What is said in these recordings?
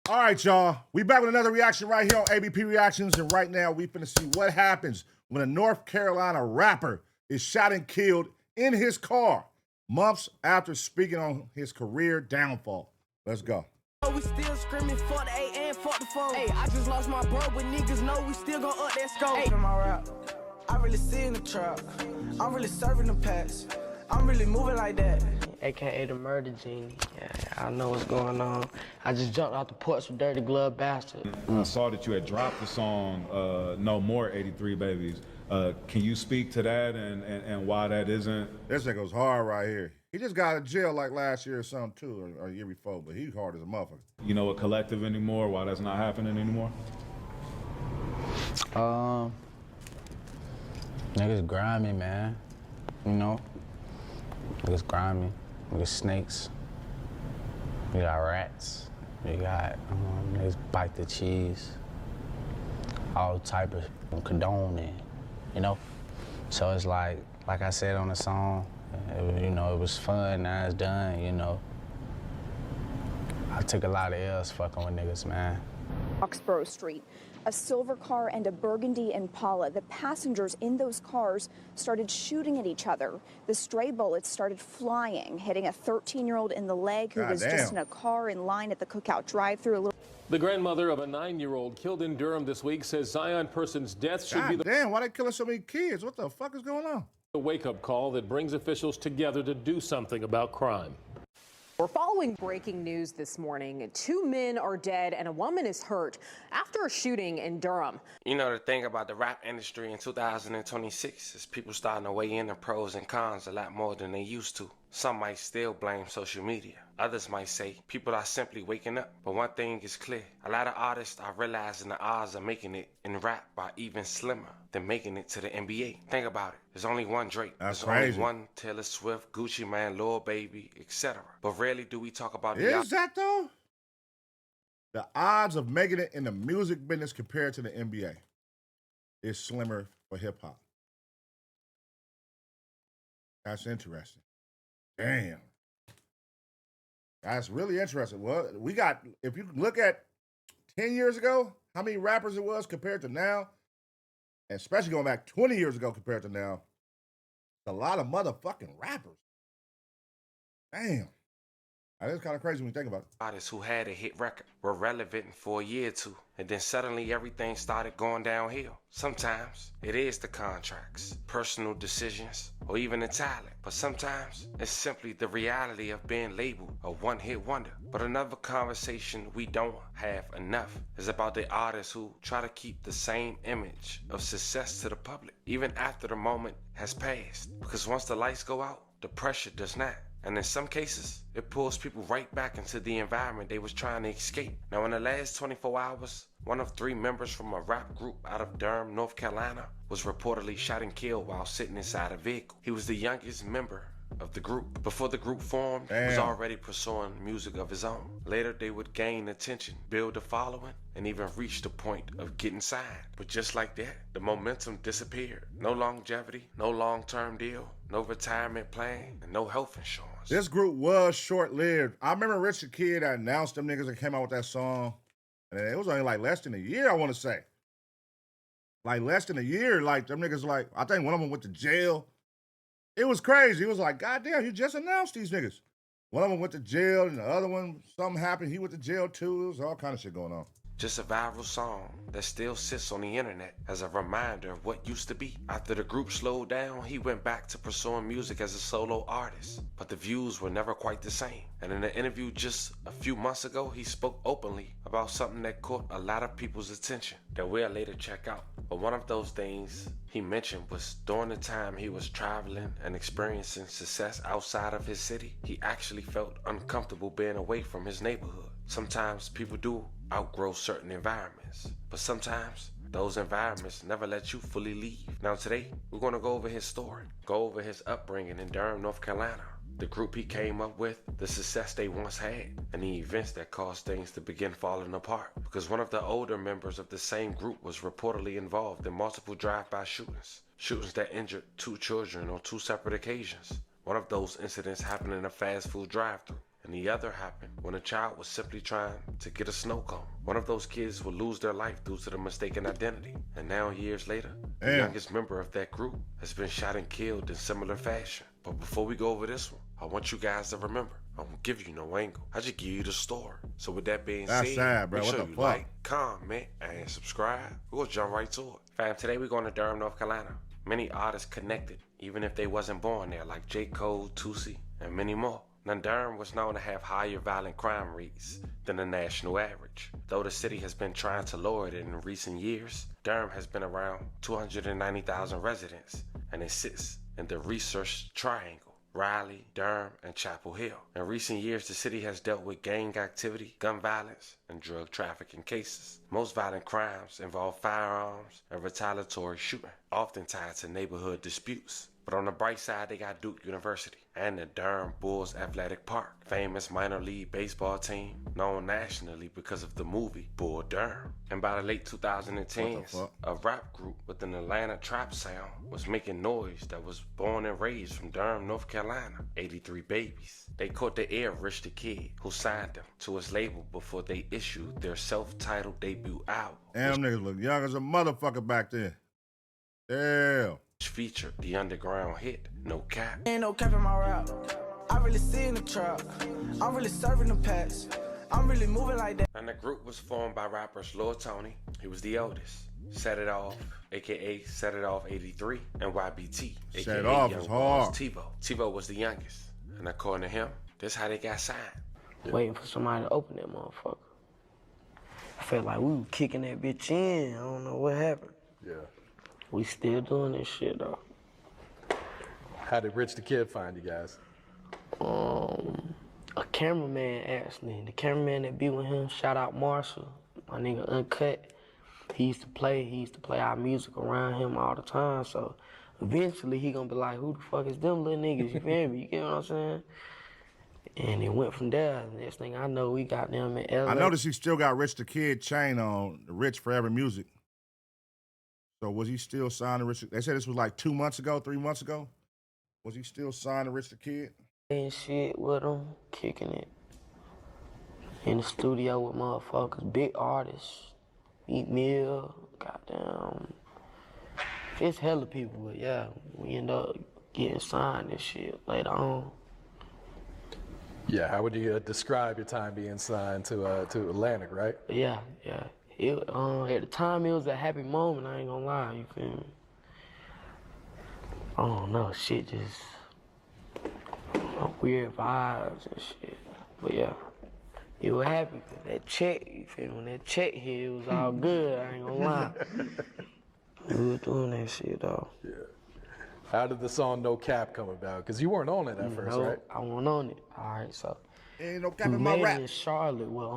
All right, y'all. We back with another reaction right here on ABP Reactions, and right now we finna see what happens when a North Carolina rapper is shot and killed in his car months after speaking on his career downfall. Let's go. We still screaming fuck the 8 and fuck the 4. Hey, I just lost my bro, but niggas know we still gon' up that scope. Hey, my rap, I really see in the trap. I'm really serving the past. I'm really moving like that. AKA the murder genie. Yeah, I know what's going on. I just jumped out the porch with Dirty Glove Bastard. I saw that you had dropped the song No More 83 Babies. Can you speak to that and why that isn't? This nigga goes hard right here. He just got out of jail like last year or something too, or a year before, but he's hard as a motherfucker. You know, a collective anymore, why that's not happening anymore? Niggas grimy, man. You know? Niggas grimy. Niggas snakes. We got rats. We got niggas bite the cheese. All type of condoning, you know? So it's like I said on the song, it was fun, now it's done, you know? I took a lot of L's fucking with niggas, man. Roxborough Street, a silver car and a burgundy Impala. The passengers in those cars started shooting at each other. The stray bullets started flying, hitting a 13-year-old in the leg who was just in a car in line at the Cookout drive-thru. The grandmother of a 9-year-old killed in Durham this week says Zion person's death should be the damn, why they killing so many kids? What the fuck is going on? a wake-up call that brings officials together to do something about crime. We're following breaking news this morning. 2 men are dead and a woman is hurt after a shooting in Durham. You know, the thing about the rap industry in 2026 is people starting to weigh in the pros and cons a lot more than they used to. Some might still blame social media. Others might say people are simply waking up. But one thing is clear. A lot of artists are realizing the odds of making it in rap are even slimmer than making it to the NBA. Think about it. There's only one Drake. That's There's crazy. only one Taylor Swift, Gucci Mane, Lil Baby, etc. But rarely do we talk about Is that though? The odds of making it in the music business compared to the NBA is slimmer for hip hop. That's interesting. Damn. That's really interesting. Well, we got, if you look at 10 years ago, how many rappers it was compared to now, and especially going back 20 years ago compared to now, a lot of motherfucking rappers. Damn. That is kind of crazy when you think about it. Artists who had a hit record were relevant for a year or two, and then suddenly everything started going downhill. Sometimes it is the contracts, personal decisions, or even the talent. But sometimes it's simply the reality of being labeled a one-hit wonder. But another conversation we don't have enough is about the artists who try to keep the same image of success to the public, even after the moment has passed. Because once the lights go out, the pressure does not. And in some cases, it pulls people right back into the environment they was trying to escape. Now, in the last 24 hours, one of 3 members from a rap group out of Durham, North Carolina, was reportedly shot and killed while sitting inside a vehicle. He was the youngest member of the group. Before the group formed, he was already pursuing music of his own. Later, they would gain attention, build a following, and even reach the point of getting signed. But just like that, the momentum disappeared. No longevity, no long-term deal, no retirement plan, and no health insurance. This group was short-lived. I remember Richard Kidd that announced them niggas that came out with that song, and it was only like less than a year, I want to say. Like less than a year, like them niggas like, I think one of them went to jail. It was crazy. It was like, goddamn, you just announced these niggas. One of them went to jail, and the other one, something happened. He went to jail too. It was all kind of shit going on. Just a viral song that still sits on the internet as a reminder of what used to be. After the group slowed down, he went back to pursuing music as a solo artist. But the views were never quite the same. And in an interview just a few months ago, he spoke openly about something that caught a lot of people's attention that we'll later check out. But one of those things he mentioned was during the time he was traveling and experiencing success outside of his city, he actually felt uncomfortable being away from his neighborhood. Sometimes people do outgrow certain environments, but sometimes those environments never let you fully leave. Now today, we're going to go over his story, go over his upbringing in Durham, North Carolina, the group he came up with, the success they once had, and the events that caused things to begin falling apart. Because one of the older members of the same group was reportedly involved in multiple drive-by shootings that injured 2 children on 2 separate occasions. One of those incidents happened in a fast food drive-thru. and the other happened when a child was simply trying to get a snow cone. One of those kids would lose their life due to the mistaken identity, and now years later, the youngest member of that group has been shot and killed in similar fashion. But before we go over this one, I want you guys to remember, I won't give you no angle. I just give you the story. So with that being That's said, sad, bro. make What sure the you fuck? like, comment, and subscribe. We're gonna jump right to it. Fam, today we're going to Durham, North Carolina. Many artists connected, even if they wasn't born there, like J. Cole, Tusi, and many more. Now, Durham was known to have higher violent crime rates than the national average. Though the city has been trying to lower it in recent years, Durham has been around 290,000 residents, and it sits in the research triangle. Raleigh, Durham, and Chapel Hill. In recent years, the city has dealt with gang activity, gun violence, and drug trafficking cases. Most violent crimes involve firearms and retaliatory shooting, often tied to neighborhood disputes. But on the bright side, they got Duke University and the Durham Bulls Athletic Park, famous minor league baseball team known nationally because of the movie Bull Durham. And by the late 2010s, a rap group with an Atlanta trap sound was making noise that was born and raised from Durham, North Carolina, 83 Babies. They caught the ear of Rich the Kid, who signed them to his label before they issued their self-titled debut album. Damn, niggas look young as a motherfucker back then. Damn. Which featured the underground hit, No Cap. Ain't no cap in my rap. I really see in the truck. I'm really serving the packs. I'm really moving like that. And the group was formed by rappers Lil Tony, he was the eldest, Set It Off, aka Set It Off 83, and YBT, aka Set It Off Young is Boss hard. Tebow. Tebow was the youngest, and according to him, this how they got signed. Waiting for somebody to open that motherfucker. I felt like we were kicking that bitch in. I don't know what happened. Yeah. We still doing this shit though. How did Rich the Kid find you guys? A cameraman actually. The cameraman that be with him, shout out Marshall, my nigga Uncut. He used to play our music around him all the time. So eventually he gonna be like, who the fuck is them little niggas? You feel me? You get what I'm saying? And it went from there. Next thing I know, we got them in LA. I noticed he still got Rich the Kid chain on, the Rich Forever Music. So was he still signed to Rich? They said this was like 2 months ago, 3 months ago. Was he still signed to Rich the Kid? And shit with him, kicking it. In the studio with motherfuckers, big artists. Meek Mill, goddamn. It's hella people, but yeah, we end up getting signed and shit later on. Yeah, how would you describe your time being signed to Atlantic, right? Yeah. At the time, it was a happy moment, I ain't gonna lie, you feel me? I don't know, shit just weird vibes and shit. But yeah, it was happy. That check, you feel me? When that check hit, it was all good, I ain't gonna lie. We were doing that shit, though. Yeah. How did the song No Cap come about? Because you weren't on it at first, right? I wasn't on it. All right, so. Ain't no cap We in my made rap. it in Charlotte with,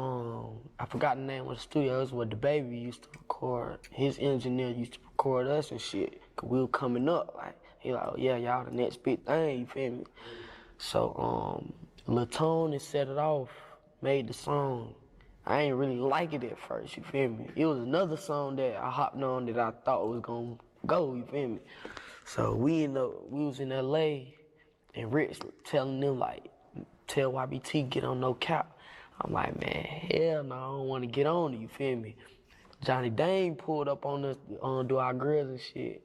I forgot the name of the studio. It's where the baby used to record. His engineer used to record us and shit. Cause we were coming up. Like, he like, oh yeah, y'all the next big thing, you feel me? So, Lil Tony Set It Off, made the song. I ain't really like it at first, you feel me? It was another song that I hopped on that I thought was gonna go, you feel me? So we was in LA and Rich telling them like, tell YBT get on No Cap. I'm like, man, hell no, I don't want to get on it, you feel me? Johnny Dane pulled up on us on Do Our Grills and shit.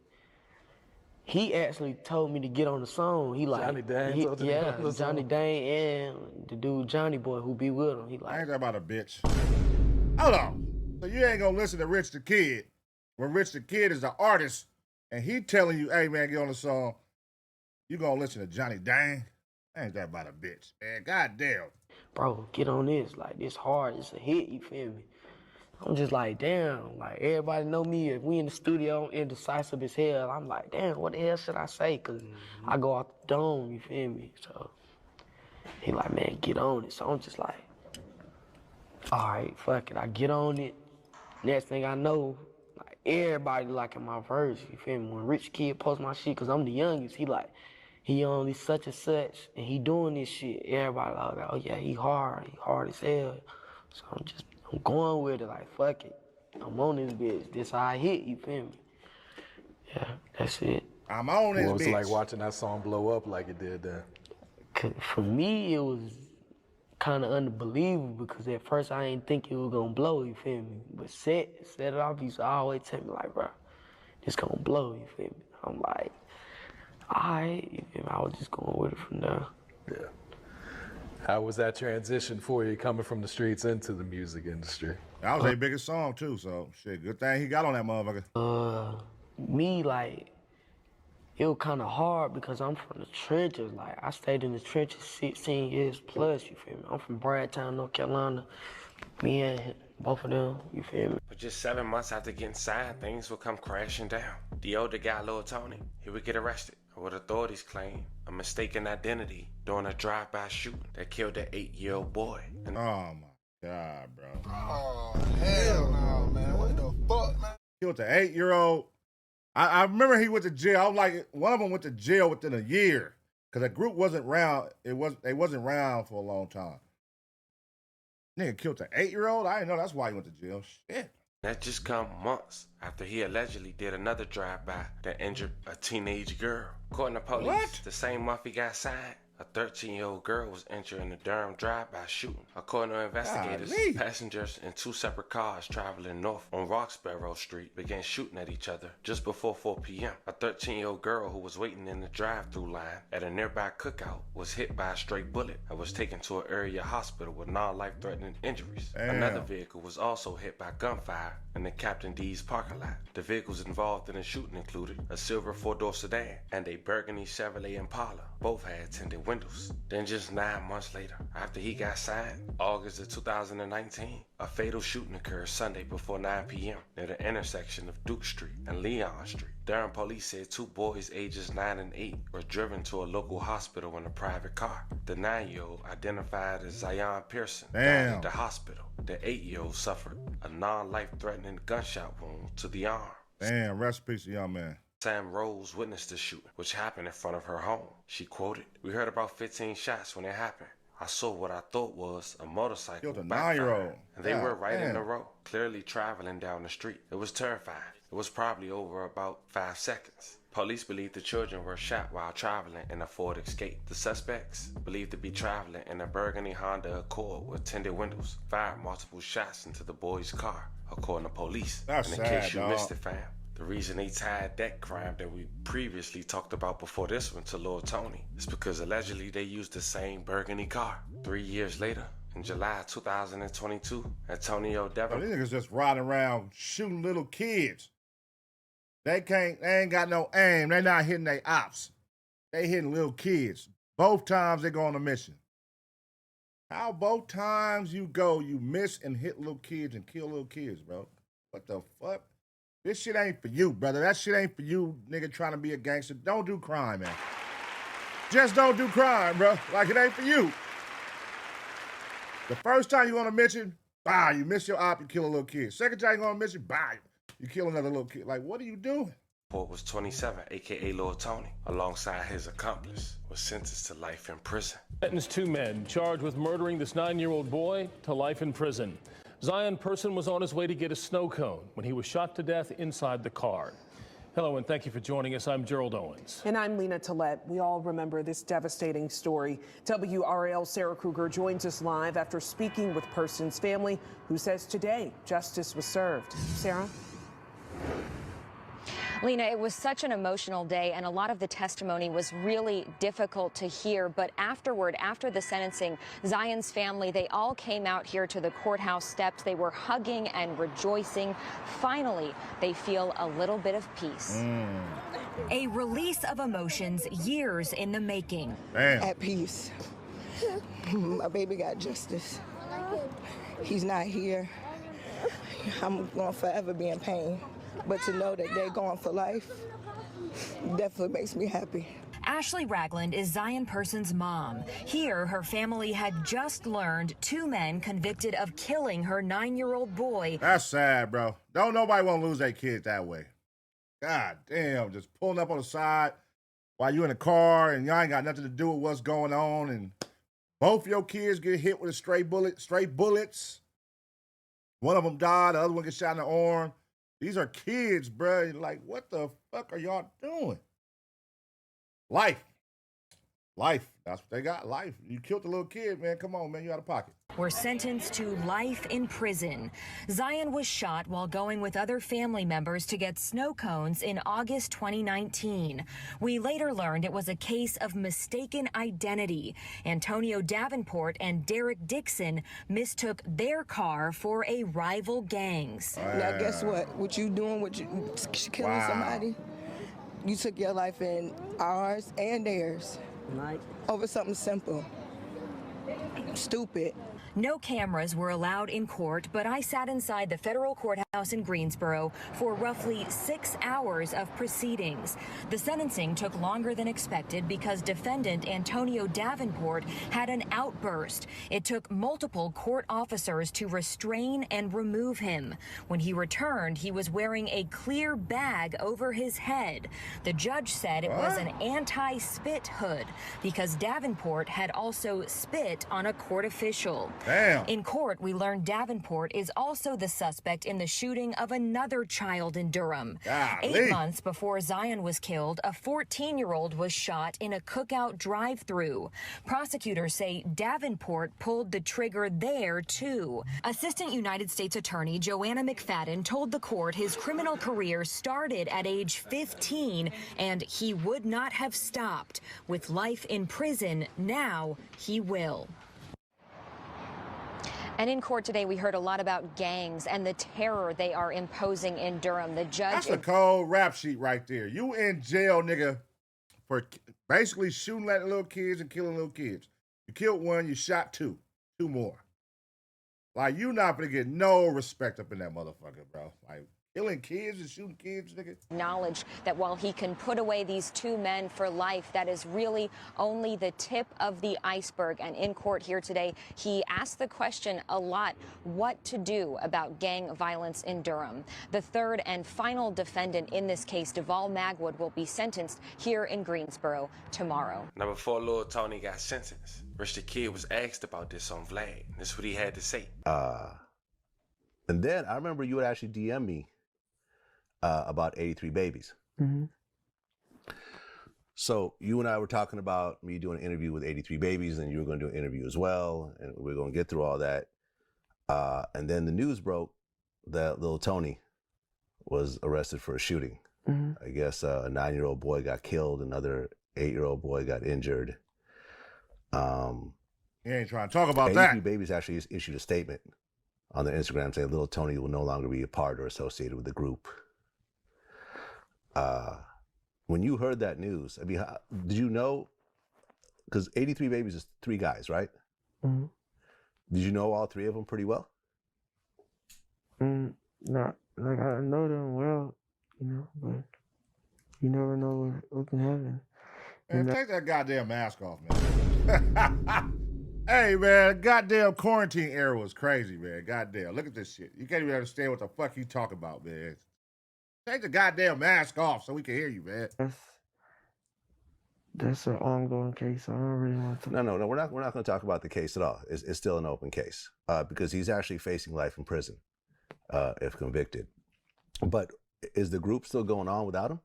He actually told me to get on the song. He like, Johnny Dane told you to get on the Johnny song? Dane and the dude Johnny Boy who be with him. He I like, ain't that about a bitch. Hold on. So you ain't gonna listen to Rich the Kid when Rich the Kid is the artist and he telling you, hey man, get on the song. You gonna listen to Johnny Dane? Ain't that about a bitch, man. Goddamn. bro, get on this. Like, this hard. It's a hit, you feel me? I'm just like, damn. Like, everybody know me. If we in the studio, I'm indecisive as hell. I'm like, damn, what the hell should I say? Because I go out the dome, you feel me? So he like, man, get on it. So I'm just like, all right, fuck it. I get on it. Next thing I know, like, everybody liking my verse, you feel me? When Rich Kid post my shit, because I'm the youngest, he like, he only such and such, and he doing this shit. Everybody like, oh yeah, he hard as hell. So I'm going with it, like, fuck it. I'm on this bitch. This how I hit, you feel me? Yeah, that's it. I'm on this What was bitch. it like watching that song blow up like it did then? For me, it was kind of unbelievable because at first I didn't think it was gonna blow, you feel me? But set it off, he used to always tell me like, bro, this gonna blow, you feel me? I'm like, all right, you feel me? I was just going with it from there. Yeah. How was that transition for you coming from the streets into the music industry? That was their biggest song too, so shit, good thing he got on that motherfucker. Me, like, it was kind of hard because I'm from the trenches. Like, I stayed in the trenches 16 years plus, you feel me? I'm from Bradtown, North Carolina. Me and both of them, you feel me? But just 7 months after getting signed, things would come crashing down. The older guy, Lil Tony, he would get arrested for what authorities claim a mistaken identity during a drive-by shooting that killed an 8-year-old boy. And Oh my God, bro. Oh, hell no, man. What the fuck, man? Killed the 8-year-old. I remember he went to jail. I was like, one of them went to jail within a year because that group wasn't around. They wasn't around for a long time. Nigga killed the 8-year-old. I didn't know that's why he went to jail. Shit. that just come months after he allegedly did another drive-by that injured a teenage girl. According to police, the same month he got signed, a 13-year-old girl was injured in the Durham drive-by shooting. According to investigators, passengers in two separate cars traveling north on Roxborough Street began shooting at each other just before 4 p.m. A 13-year-old girl who was waiting in the drive-through line at a nearby cookout was hit by a stray bullet and was taken to an area hospital with non-life-threatening injuries. Damn. Another vehicle was also hit by gunfire in the Captain D's parking lot. The vehicles involved in the shooting included a silver four-door sedan and a burgundy Chevrolet Impala. Both had tinted windows. Then just 9 months later, after he got signed, August of 2019, a fatal shooting occurred Sunday before 9 p.m. near the intersection of Duke Street and Leon Street. Durham police said two boys ages 9 and 8 were driven to a local hospital in a private car. The 9-year-old, identified as Zion Pearson, died at the hospital. The 8-year-old suffered a non-life-threatening gunshot wound to the arm. Damn, rest in peace, young man. Sam Rose witnessed the shooting, which happened in front of her home. She quoted, "We heard about 15 shots when it happened. I saw what I thought was a motorcycle Killed a 9-year-old. and they were right in a row, clearly traveling down the street. It was terrifying. It was probably over about 5 seconds. Police believe the children were shot while traveling in a Ford Escape. The suspects, believed to be traveling in a burgundy Honda Accord with tinted windows, fired multiple shots into the boy's car, according to police. That's and in sad, case you dog. missed it, fam, the reason they tied that crime that we previously talked about before this one to Lord Tony is because allegedly they used the same burgundy car. 3 years later, in July 2022, Antonio Bro, Devon. these niggas just riding around shooting little kids. They ain't got no aim. They not hitting their ops. They hitting little kids. Both times they go on a mission. How both times you go, you miss and hit little kids and kill little kids, bro? What the fuck? This shit ain't for you, brother. That shit ain't for you, nigga, trying to be a gangster. Don't do crime, man. Just don't do crime, bro. Like it ain't for you. The first time you on a mission, bah, you miss your op, you kill a little kid. Second time you on a mission, bah, you kill another little kid. Like, what are you doing? Report was 27, aka Lord Tony, alongside his accomplice, was sentenced to life in prison. Sentenced 2 men charged with murdering this 9-year-old boy to life in prison. Zion Person was on his way to get a snow cone when he was shot to death inside the car. Hello and thank you for joining us. I'm Gerald Owens. And I'm Lena Tillett. We all remember this devastating story. WRAL Sarah Kruger joins us live after speaking with Person's family, who says today justice was served. Sarah? Lena, it was such an emotional day, and a lot of the testimony was really difficult to hear. But afterward, after the sentencing, Zion's family, they all came out here to the courthouse steps. They were hugging and rejoicing. Finally, they feel a little bit of peace. A release of emotions years in the making. At peace. My baby got justice. He's not here. I'm going to forever be in pain. But to know that they're going for life definitely makes me happy. Ashley Ragland is Zion Person's mom. Here, her family had just learned 2 men convicted of killing her 9-year-old boy. That's sad, bro. Don't nobody want to lose their kid that way. God damn, just pulling up on the side while you in the car and y'all ain't got nothing to do with what's going on, and both your kids get hit with a straight bullets. One of them died, the other one gets shot in the arm. These are kids, bro. Like, what the fuck are y'all doing? Life. Life. That's what they got. Life. You killed the little kid, man. Come on, man. You out of pocket. Were sentenced to life in prison. Zion was shot while going with other family members to get snow cones in August 2019. We later learned it was a case of mistaken identity. Antonio Davenport and Derek Dixon mistook their car for a rival gang's. Now, guess what? What you doing with killing somebody? You took your life in ours and theirs over something simple. Stupid. No cameras were allowed in court, but I sat inside the federal courthouse in Greensboro for roughly 6 hours of proceedings. The sentencing took longer than expected because defendant Antonio Davenport had an outburst. It took multiple court officers to restrain and remove him. When he returned, he was wearing a clear bag over his head. The judge said it was an anti-spit hood because Davenport had also spit on a court official. Damn. In court, we learned Davenport is also the suspect in the shooting of another child in Durham. Golly. 8 months before Zion was killed, a 14-year-old was shot in a cookout drive-thru. Prosecutors say Davenport pulled the trigger there, too. Assistant United States Attorney Joanna McFadden told the court his criminal career started at age 15, and he would not have stopped. With life in prison, now he will. And in court today, we heard a lot about gangs and the terror they are imposing in Durham. The judge... That's a cold rap sheet right there. You in jail, nigga, for basically shooting at little kids and killing little kids. You killed one, you shot two. Two more. Like, you not gonna get no respect up in that motherfucker, bro. Like, killing kids and shooting kids, nigga. Acknowledged that while he can put away these two men for life, that is really only the tip of the iceberg. And in court here today, he asked the question a lot, what to do about gang violence in Durham. The third and final defendant in this case, Deval Magwood, will be sentenced here in Greensboro tomorrow. Now, before Lil Tony got sentenced, Rich the Kid was asked about this on Vlad. This is what he had to say. And then I remember you would actually DM me about 83 Babies. Mm-hmm. So you and I were talking about me doing an interview with 83 Babies, and you were going to do an interview as well, and we are going to get through all that. And then the news broke that little Tony was arrested for a shooting. Mm-hmm. I guess a 9-year-old boy got killed, another 8-year-old boy got injured. You ain't trying to talk about 83 that. Babies actually issued a statement on their Instagram saying little Tony will no longer be a part or associated with the group. When you heard that news, I mean, did you know? Because 83 Babies is 3 guys, right? Mm-hmm. Did you know all 3 of them pretty well? Not like I know them well, you know, but you never know what can happen. Man, take that goddamn mask off, man. Hey, man, goddamn quarantine era was crazy, man. Goddamn, look at this shit. You can't even understand what the fuck you talk about, man. Take the goddamn mask off so we can hear you, man. That's an ongoing case. I don't really want to. No, we're not going to talk about the case at all. It's still an open case because he's actually facing life in prison if convicted. But is the group still going on without him?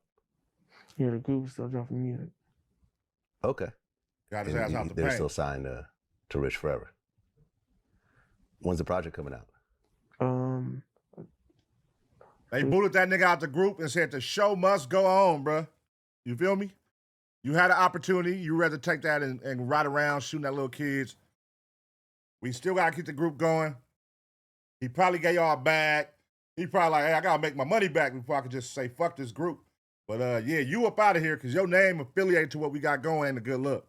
Yeah, the group's still dropping music. Okay. Got his ass out the They're paint. still signed to Rich Forever. When's the project coming out? They booted that nigga out the group and said the show must go on, bruh. You feel me? You had an opportunity. You rather take that and ride around shooting at little kids. We still got to keep the group going. He probably gave y'all a bag. He probably like, hey, I got to make my money back before I could just say, fuck this group. But yeah, you up out of here because your name affiliated to what we got going and a good look.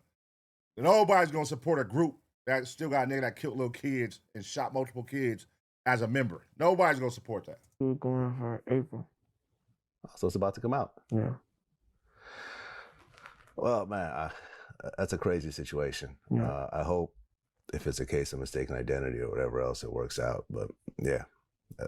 And nobody's going to support a group that still got a nigga that killed little kids and shot multiple kids as a member. Nobody's going to support that. We're going for April. So it's about to come out. Yeah. Well, man, that's a crazy situation. Yeah. I hope if it's a case of mistaken identity or whatever else, it works out. But yeah,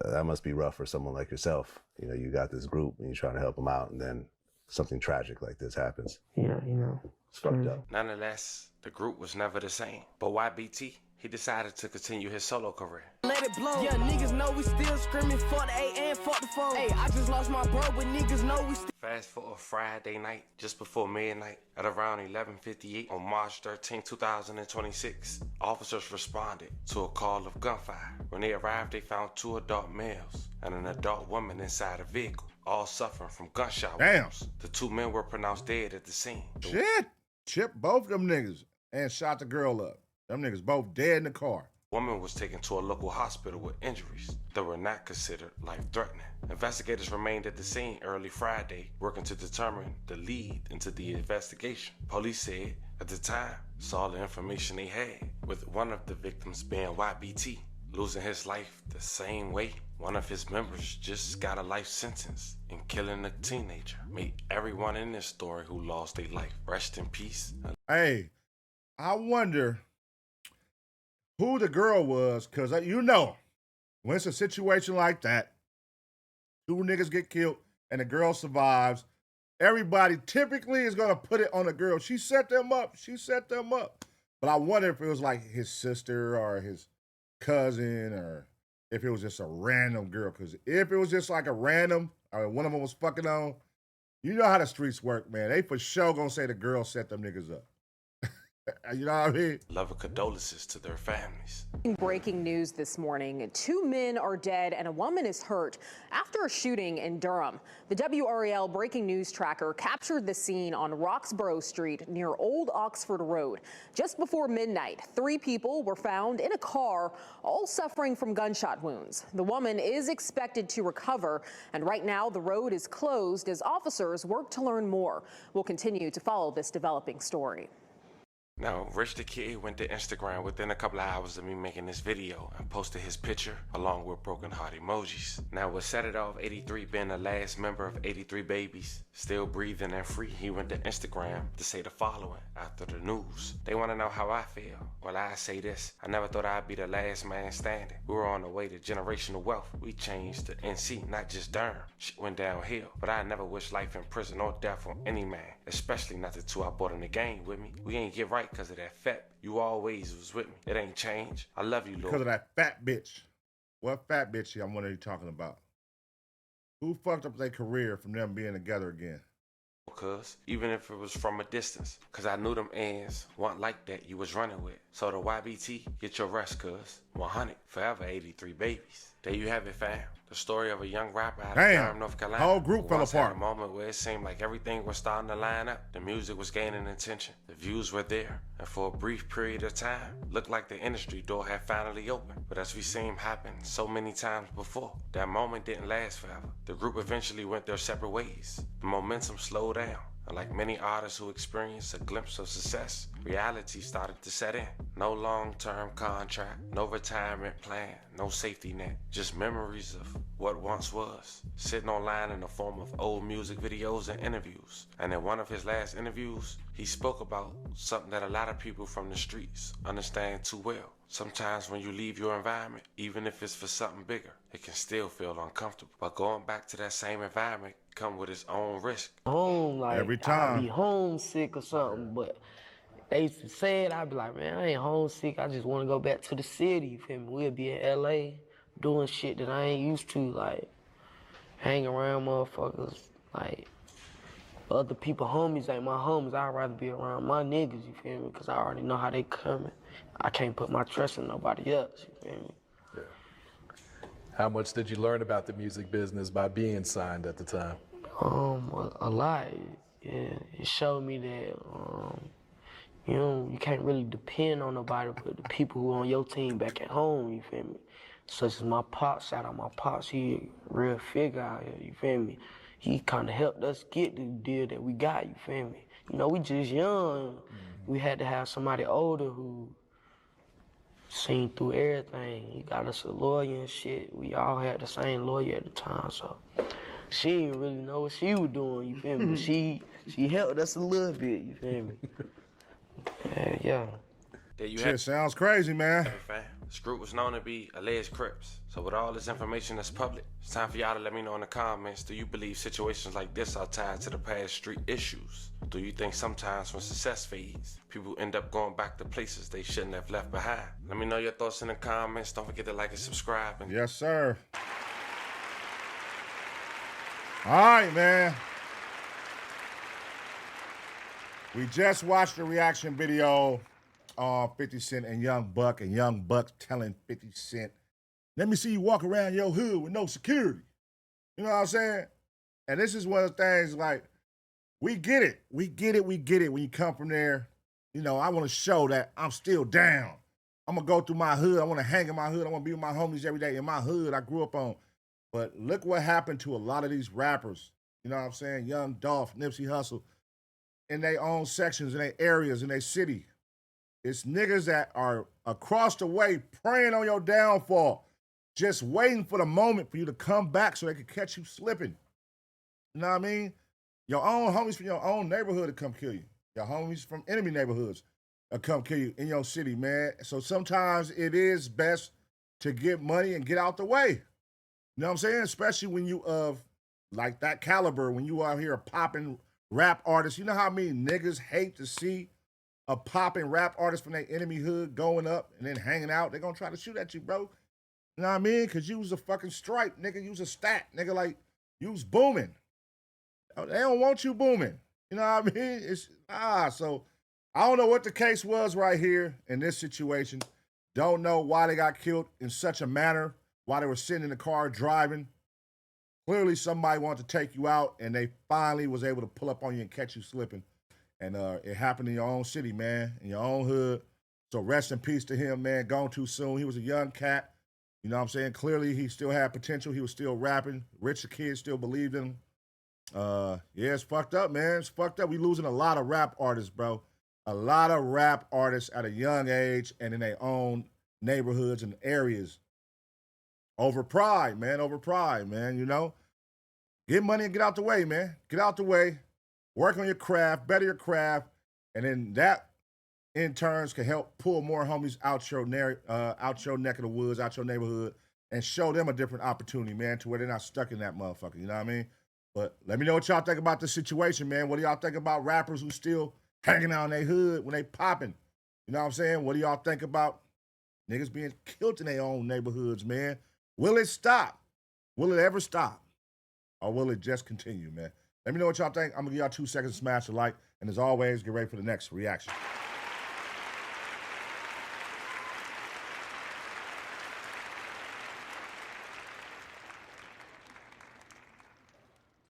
that must be rough for someone like yourself. You know, you got this group and you're trying to help them out, and then something tragic like this happens. Yeah, you know. It's fucked up. Nonetheless, the group was never the same. But YBT, he decided to continue his solo career. Let it blow. Yeah, niggas know we still screaming for the A and fuck the phone. Hey, I just lost my bro, but niggas know we still. Fast forward Friday night, just before midnight, at around 11:58 on March 13, 2026, officers responded to a call of gunfire. When they arrived, they found 2 adult males and an adult woman inside a vehicle, all suffering from gunshot wounds. The 2 men were pronounced dead at the scene. Shit! Chipped both them niggas and shot the girl up. Them niggas both dead in the car. Woman was taken to a local hospital with injuries that were not considered life-threatening. Investigators remained at the scene early Friday, working to determine the lead into the investigation. Police said at the time, saw the information they had, with one of the victims being YBT, losing his life the same way one of his members just got a life sentence in killing a teenager. May everyone in this story who lost their life rest in peace. Hey, I wonder who the girl was, because you know, when it's a situation like that, 2 niggas get killed and the girl survives, everybody typically is going to put it on the girl. She set them up. She set them up. But I wonder if it was like his sister or his cousin, or if it was just a random girl. Because if it was just like a random, or one of them was fucking on, you know how the streets work, man. They for sure going to say the girl set them niggas up. You know what I mean? Love and condolences to their families. Breaking news this morning. 2 men are dead and a woman is hurt after a shooting in Durham. The WRAL breaking news tracker captured the scene on Roxborough Street near Old Oxford Road. Just before midnight, 3 people were found in a car, all suffering from gunshot wounds. The woman is expected to recover, and right now the road is closed as officers work to learn more. We'll continue to follow this developing story. Now, Rich the Kid went to Instagram within a couple of hours of me making this video and posted his picture along with broken heart emojis. Now, with Set It Off 83 being the last member of 83 Babies, still breathing and free, he went to Instagram to say the following after the news. They want to know how I feel. Well, I say this. I never thought I'd be the last man standing. We were on the way to generational wealth. We changed to NC, not just Durham. Shit went downhill. But I never wish life in prison or death on any man, especially not the 2 I brought in the game with me. We ain't get right because of that fat. You always was with me. It ain't changed. I love you, Lord. Because of that fat bitch. What fat bitch I'm wondering you talking about? Who fucked up their career from them being together again? Because even if it was from a distance, because I knew them ends weren't like that you was running with. So the YBT, get your rest, cuz. 100, forever 83 babies. There you have it, fam. The story of a young rapper out of Durham, North Carolina. Whole group fell apart. Had a moment where it seemed like everything was starting to line up. The music was gaining attention. The views were there. And for a brief period of time, looked like the industry door had finally opened. But as we seen happen so many times before, that moment didn't last forever. The group eventually went their separate ways. The momentum slowed down. And like many artists who experienced a glimpse of success, reality started to set in. No long-term contract, no retirement plan, no safety net, just memories of what once was, sitting online in the form of old music videos and interviews. And in one of his last interviews, he spoke about something that a lot of people from the streets understand too well. Sometimes when you leave your environment, even if it's for something bigger, it can still feel uncomfortable. But going back to that same environment come with its own risk. Home, like, every time. I'd be homesick or something, but they used to say it, I'd be like, man, I ain't homesick, I just want to go back to the city, you feel me? We'll be in LA doing shit that I ain't used to, like, hang around motherfuckers, like, other people homies ain't my homies. I'd rather be around my niggas, you feel me? Because I already know how they coming. I can't put my trust in nobody else, you feel me? Yeah. How much did you learn about the music business by being signed at the time? A lot. Yeah, it showed me that, you know, you can't really depend on nobody but the people who on your team back at home, you feel me? Such as my pops, shout out my pops, he a real figure out here, you feel me? He kind of helped us get the deal that we got, you feel me? You know, we just young. We had to have somebody older who seen through everything. He got us a lawyer and shit. We all had the same lawyer at the time, so she didn't really know what she was doing, you feel me? But she helped us a little bit, you feel me? Yeah. There you Shit sounds crazy, man. This group was known to be alleged Crips. So with all this information that's public, it's time for y'all to let me know in the comments, do you believe situations like this are tied to the past street issues? Do you think sometimes when success fades, people end up going back to places they shouldn't have left behind? Let me know your thoughts in the comments. Don't forget to like and subscribe. And yes, sir. All right, man. We just watched the reaction video on 50 Cent and Young Buck telling 50 Cent, let me see you walk around your hood with no security. You know what I'm saying? And this is one of the things, like, we get it. We get it when you come from there. You know, I want to show that I'm still down. I'm going to go through my hood. I want to hang in my hood. I want to be with my homies every day in my hood I grew up on. But look what happened to a lot of these rappers. You know what I'm saying? Young Dolph, Nipsey Hussle, in their own sections, in their areas, in their city. It's niggas that are across the way praying on your downfall, just waiting for the moment for you to come back so they can catch you slipping. You know what I mean? Your own homies from your own neighborhood to come kill you. Your homies from enemy neighborhoods will come kill you in your city, man. So sometimes it is best to get money and get out the way. You know what I'm saying? Especially when you of like that caliber, when you out here popping rap artists. You know how many niggas hate to see a popping rap artist from their enemy hood going up and then hanging out? They're gonna try to shoot at you, bro. You know what I mean? Cause you was a fucking stripe, nigga. You was a stat, nigga. Like, you was booming. They don't want you booming. You know what I mean? So I don't know what the case was right here in this situation. Don't know why they got killed in such a manner, why they were sitting in the car driving. Clearly somebody wanted to take you out, and they finally was able to pull up on you and catch you slipping. And it happened in your own city, man, in your own hood. So rest in peace to him, man. Gone too soon. He was a young cat. You know what I'm saying? Clearly he still had potential. He was still rapping. Rich kids still believed in him. Yeah, it's fucked up, man. It's fucked up. We losing a lot of rap artists, bro. A lot of rap artists at a young age and in their own neighborhoods and areas. Over pride, man. Over pride, man. You know? Get money and get out the way, man. Get out the way. Work on your craft. Better your craft. And then that, in turns, can help pull more homies out your neck of the woods, out your neighborhood, and show them a different opportunity, man, to where they're not stuck in that motherfucker. You know what I mean? But let me know what y'all think about this situation, man. What do y'all think about rappers who still hanging out in their hood when they popping? You know what I'm saying? What do y'all think about niggas being killed in their own neighborhoods, man? Will it stop? Will it ever stop? Or will it just continue, man? Let me know what y'all think. I'm going to give y'all 2 seconds to smash the like. And as always, get ready for the next reaction.